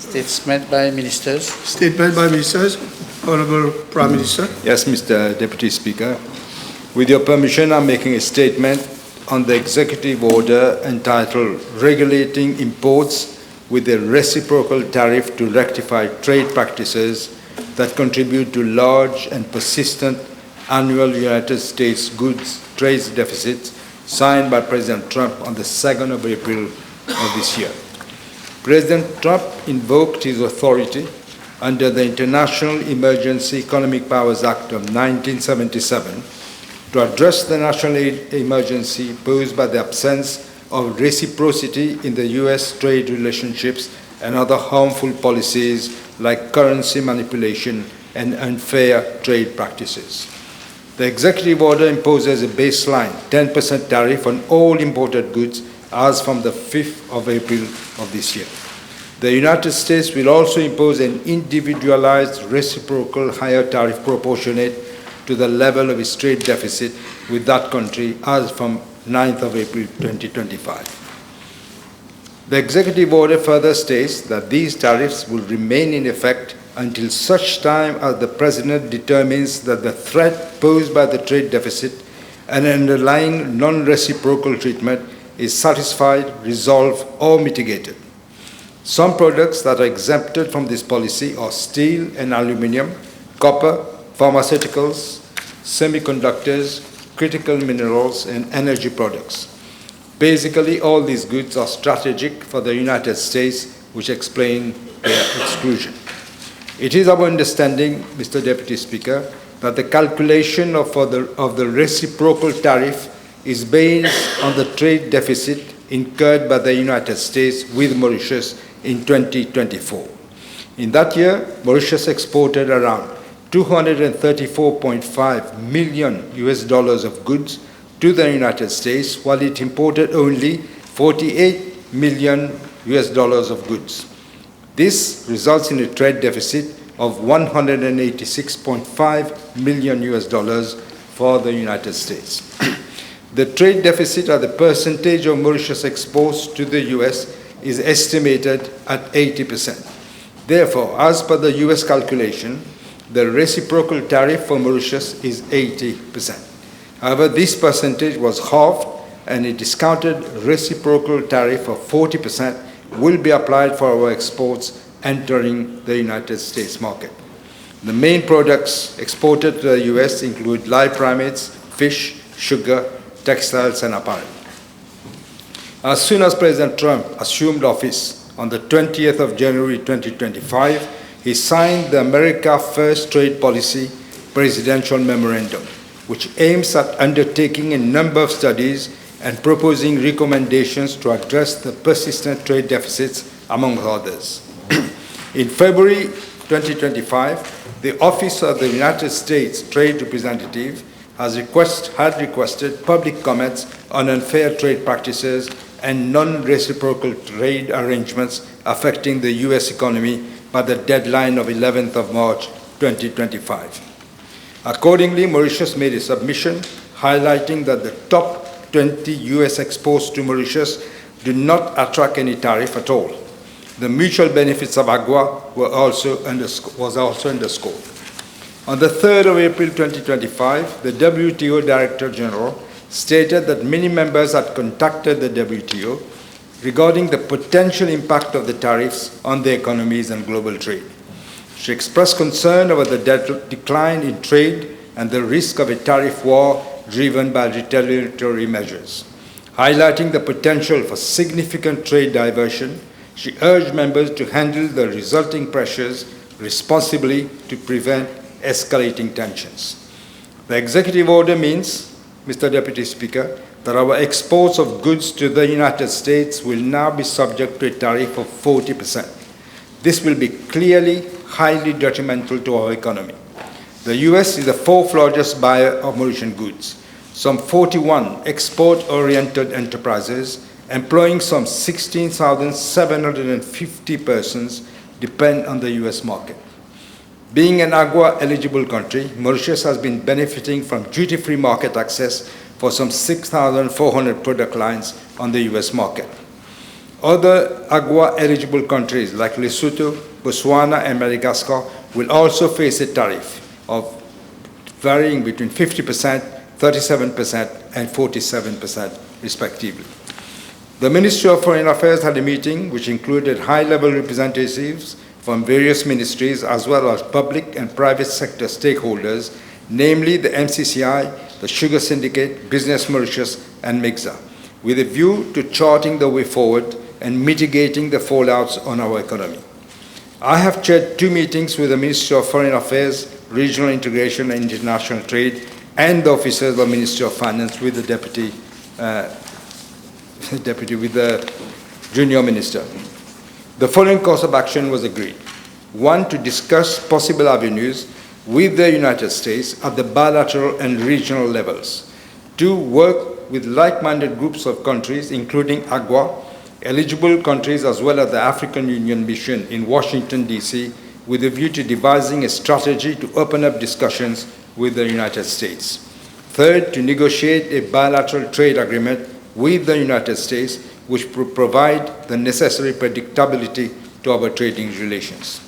Statement by Ministers. Statement by Ministers. Honorable Prime Minister. Yes, Mr. Deputy Speaker. With your permission, I'm making a statement on the executive order entitled Regulating Imports with a Reciprocal Tariff to Rectify Trade Practices that Contribute to Large and Persistent Annual United States Goods Trade Deficits, signed by President Trump on the 2nd of April of this year. President Trump invoked his authority under the International Emergency Economic Powers Act of 1977 to address the national aid emergency posed by the absence of reciprocity in the U.S. trade relationships and other harmful policies like currency manipulation and unfair trade practices. The executive order imposes a baseline 10% tariff on all imported goods as from the 5th of April of this year. The United States will also impose an individualized reciprocal higher tariff proportionate to the level of its trade deficit with that country as from 9th of April 2025. The executive order further states that these tariffs will remain in effect until such time as the President determines that the threat posed by the trade deficit and underlying non-reciprocal treatment is satisfied, resolved, or mitigated. Some products that are exempted from this policy are steel and aluminum, copper, pharmaceuticals, semiconductors, critical minerals, and energy products. Basically, all these goods are strategic for the United States, which explain their exclusion. It is our understanding, Mr. Deputy Speaker, that the calculation of the reciprocal tariff is based on the trade deficit incurred by the United States with Mauritius in 2024. In that year, Mauritius exported around $234.5 million of goods to the United States, while it imported only $48 million of goods. This results in a trade deficit of $186.5 million for the United States. The trade deficit as the percentage of Mauritius exports to the U.S. is estimated at 80%. Therefore, as per the U.S. calculation, the reciprocal tariff for Mauritius is 80%. However, this percentage was halved, and a discounted reciprocal tariff of 40% will be applied for our exports entering the United States market. The main products exported to the U.S. include live primates, fish, sugar, textiles, and apparel. As soon as President Trump assumed office on the 20th of January 2025, he signed the America First Trade Policy Presidential Memorandum, which aims at undertaking a number of studies and proposing recommendations to address the persistent trade deficits, among others. In February 2025, the Office of the United States Trade Representative had requested public comments on unfair trade practices and non-reciprocal trade arrangements affecting the U.S. economy by the deadline of 11th of March 2025. Accordingly, Mauritius made a submission highlighting that the top 20 U.S. exports to Mauritius do not attract any tariff at all. The mutual benefits of AGUA was also underscored. On the 3rd of April 2025, the WTO Director General stated that many members had contacted the WTO regarding the potential impact of the tariffs on their economies and global trade. She expressed concern over the decline in trade and the risk of a tariff war driven by retaliatory measures. Highlighting the potential for significant trade diversion, she urged members to handle the resulting pressures responsibly to prevent escalating tensions. The executive order means, Mr. Deputy Speaker, that our exports of goods to the United States will now be subject to a tariff of 40%. This will be clearly highly detrimental to our economy. The U.S. is the fourth largest buyer of Mauritian goods. Some 41 export-oriented enterprises employing some 16,750 persons depend on the U.S. market. Being an AGUA-eligible country, Mauritius has been benefiting from duty-free market access for some 6,400 product lines on the U.S. market. Other AGOA-eligible countries like Lesotho, Botswana, and Madagascar will also face a tariff of varying between 50%, 37%, and 47%, respectively. The Ministry of Foreign Affairs had a meeting which included high-level representatives from various ministries as well as public and private sector stakeholders, namely the MCCI, the Sugar Syndicate, Business Mauritius, and MIGSA, with a view to charting the way forward and mitigating the fallouts on our economy. I have chaired 2 meetings with the Ministry of Foreign Affairs, Regional Integration and International Trade, and the officers of the Ministry of Finance with the with the junior minister. The following course of action was agreed. 1, to discuss possible avenues with the United States at the bilateral and regional levels. 2, work with like-minded groups of countries, including AGOA, eligible countries as well as the African Union mission in Washington, D.C., with a view to devising a strategy to open up discussions with the United States. 3rd, to negotiate a bilateral trade agreement with the United States, which will provide the necessary predictability to our trading relations.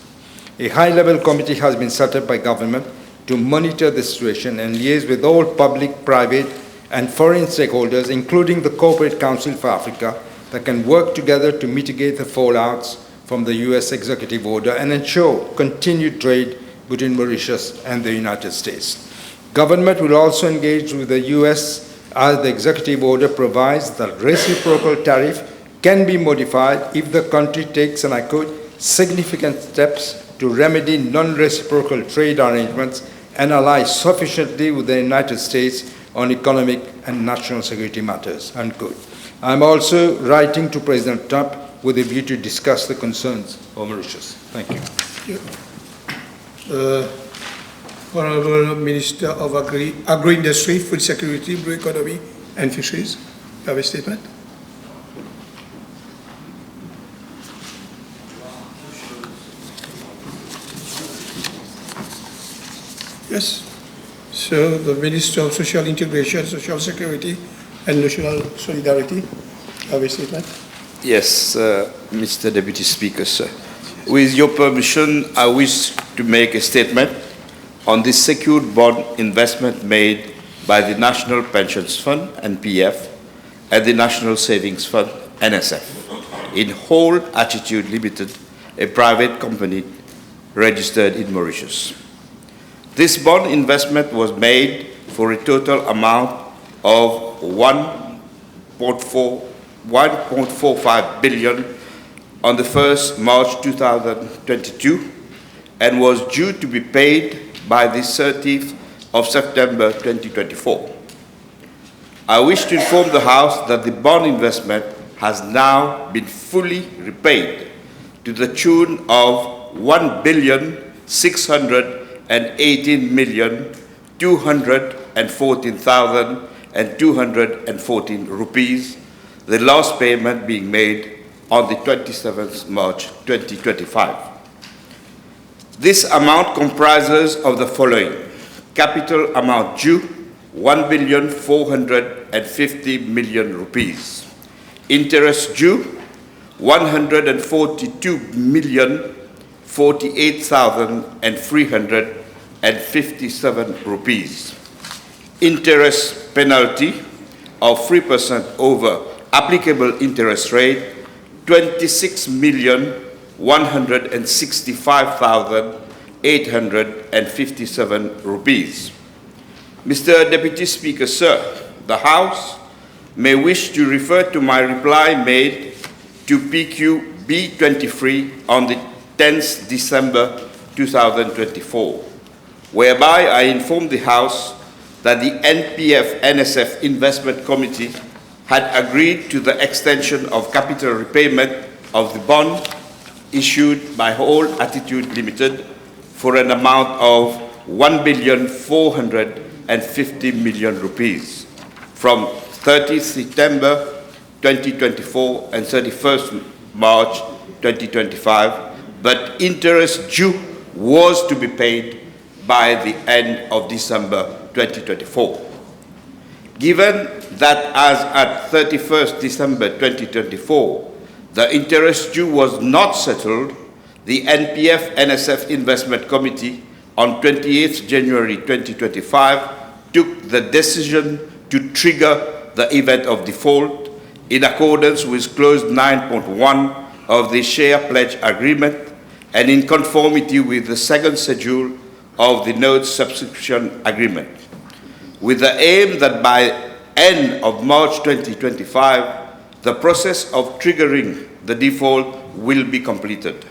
A high-level committee has been set up by government to monitor the situation and liaise with all public, private, and foreign stakeholders, including the Corporate Council for Africa, that can work together to mitigate the fallouts from the U.S. executive order and ensure continued trade between Mauritius and the United States. Government will also engage with the U.S. as the executive order provides that reciprocal tariff can be modified if the country takes, and I quote, significant steps to remedy non-reciprocal trade arrangements and ally sufficiently with the United States on economic and national security matters, unquote. I'm also writing to President Trump with a view to discuss the concerns of Mauritius. Thank you. Honorable Minister of Agri-Industry, Food Security, Blue Economy, and Fisheries. You have a statement? Yes. So the Minister of Social Integration, Social Security, and National Solidarity. You have a statement? Yes, Mr. Deputy Speaker, sir. With your permission, I wish to make a statement on the secured bond investment made by the National Pensions Fund, NPF, and the National Savings Fund, NSF, in Hold Attitude Ltd, a private company registered in Mauritius. This bond investment was made for a total amount of 1.45 billion on the 1st March 2022 and was due to be paid by the 30th of September 2024. I wish to inform the House that the bond investment has now been fully repaid to the tune of 1,618,214,214 rupees, the last payment being made on the 27th March 2025. This amount comprises of the following: capital amount due, 1,450,000,000 rupees. Interest due, 142,048,357 rupees. Interest penalty of 3% over applicable interest rate, 26,165,857 rupees. Mr. Deputy Speaker, sir, the House may wish to refer to my reply made to PQ B23 on the 10th December 2024, whereby I informed the House that the NPF-NSF Investment Committee had agreed to the extension of capital repayment of the bond issued by Hold Attitude Ltd for an amount of 1,450,000,000 rupees from 30th September 2024 and 31st March 2025, but interest due was to be paid by the end of December 2024. Given that as at 31st December 2024, the interest due was not settled, the NPF-NSF Investment Committee on 28th January 2025 took the decision to trigger the event of default in accordance with Clause 9.1 of the Share Pledge Agreement and in conformity with the second schedule of the Notes Subscription Agreement, with the aim that by end of March 2025, the process of triggering the default will be completed.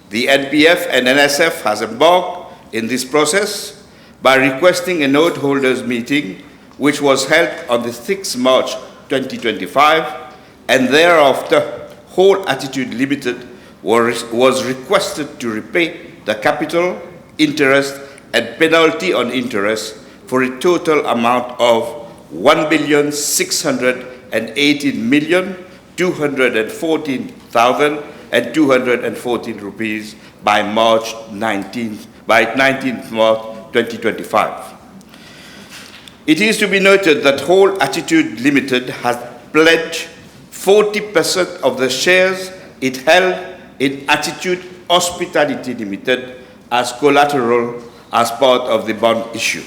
The NPF and NSF has embarked in this process by requesting a note holders meeting, which was held on the 6th March 2025, and thereafter Hold Attitude Ltd was requested to repay the capital, interest, and penalty on interest for a total amount of 1,618,214,214 rupees by 19th March 2025. It is to be noted that Hold Attitude Ltd has pledged 40% of the shares it held in Attitude Hospitality Ltd as collateral as part of the bond issue.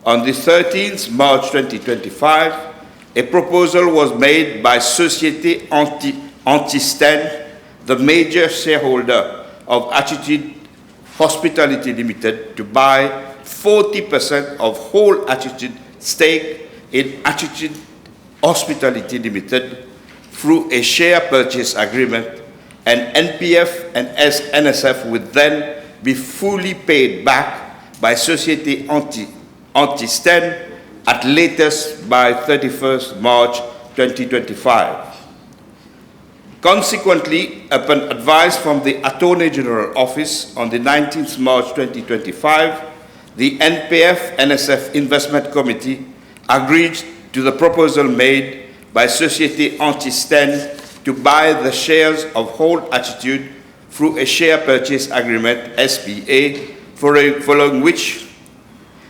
On the 13th March 2025, a proposal was made by Société Anti-Stand, the major shareholder of Attitude Hospitality Ltd, to buy 40% of Whole Attitude stake in Attitude Hospitality Ltd through a share purchase agreement, and NPF and NSF would then be fully paid back by Société Anti-Stand at latest by 31st March 2025. Consequently, upon advice from the Attorney General Office on the 19th March 2025, the NPF-NSF Investment Committee agreed to the proposal made by Société Anti-Stand to buy the shares of Hold Attitude through a share purchase agreement, SPA, following which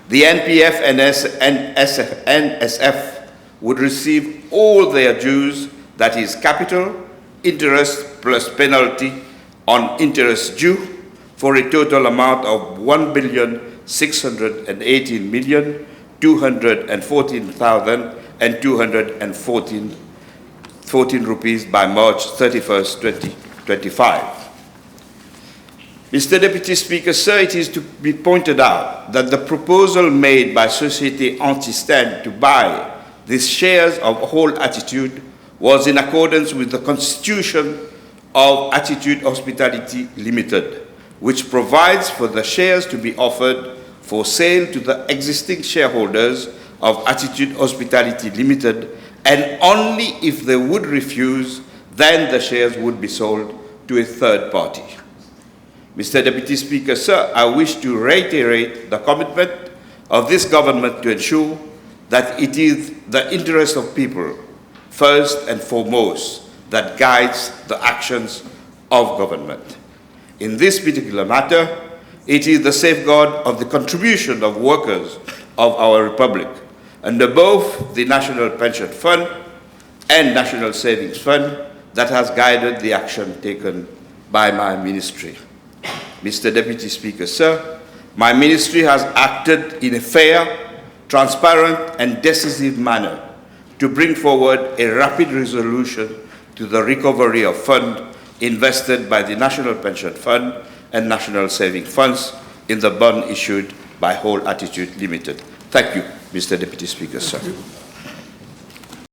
the NPF and NSF would receive all their dues, that is capital, interest plus penalty on interest due, for a total amount of 1,618,214,214 rupees by March 31st, 2025. Mr. Deputy Speaker, sir, it is to be pointed out that the proposal made by Société Anti-Stand to buy these shares of Hold Attitude was in accordance with the Constitution of Attitude Hospitality Limited, which provides for the shares to be offered for sale to the existing shareholders of Attitude Hospitality Limited, and only if they would refuse, then the shares would be sold to a third party. Mr. Deputy Speaker, sir, I wish to reiterate the commitment of this government to ensure that it is the interest of people, first and foremost, that guides the actions of government. In this particular matter, it is the safeguard of the contribution of workers of our Republic under both the National Pension Fund and National Savings Fund that has guided the action taken by my ministry. Mr. Deputy Speaker, sir, my ministry has acted in a fair, transparent, and decisive manner to bring forward a rapid resolution to the recovery of funds invested by the National Pension Fund and National Saving Funds in the bond issued by Hold Attitude Limited. Thank you, Mr. Deputy Speaker, sir.